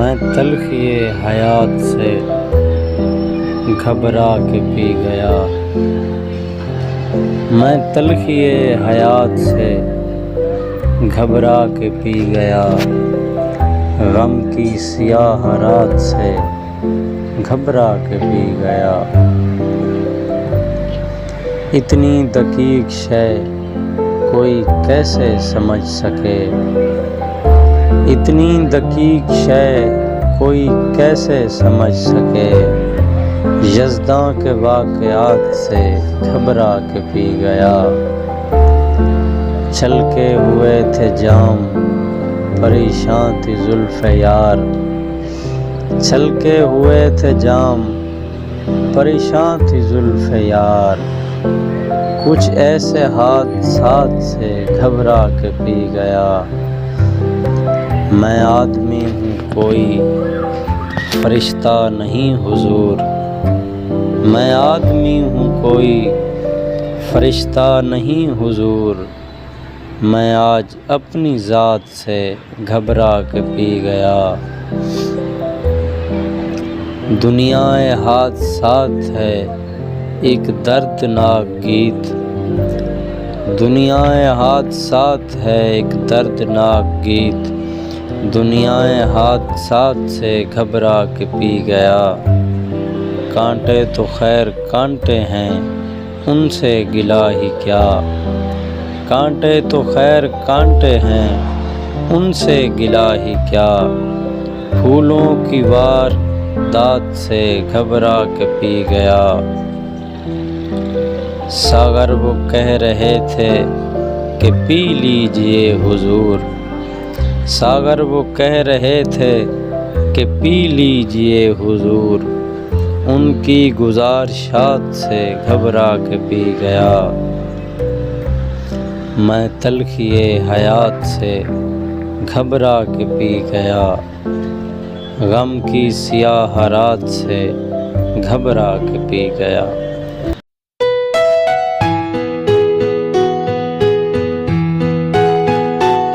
میں تلخی حیات سے گھبرا کے پی گیا، میں تلخی حیات سے گھبرا کے پی گیا، غم کی سیاہ رات سے گھبرا کے پی گیا۔ اتنی دقیق شے کوئی کیسے سمجھ سکے، اتنی دقیق شے کوئی کیسے سمجھ سکے، یزداں کے واقعات سے گھبرا کے پی گیا۔ چھلکے ہوئے تھے جام، پریشان تھی زلف یار، چھلکے ہوئے تھے جام، پریشان تھی زلف یار، کچھ ایسے حادثات سے گھبرا کے پی گیا۔ میں آدمی ہوں کوئی فرشتہ نہیں حضور، میں آدمی ہوں کوئی فرشتہ نہیں حضور، میں آج اپنی ذات سے گھبرا کے پی گیا۔ دنیا حادثات ہے ایک دردناک گیت، دنیا حادثات ہے ایک دردناک گیت، دنیا حادثات سے گھبرا کے پی گیا۔ کانٹے تو خیر کانٹے ہیں ان سے گلہ ہی کیا، کانٹے تو خیر کانٹے ہیں ان سے گلہ ہی کیا، پھولوں کی واردات سے گھبرا کے پی گیا۔ ساغر وہ کہہ رہے تھے کہ پی لیجئے حضور، ساغر وہ کہہ رہے تھے کہ پی لیجئے حضور، ان کی گزارشات سے گھبرا کے پی گیا۔ میں تلخی حیات سے گھبرا کے پی گیا، غم کی سیاہ رات سے گھبرا کے پی گیا۔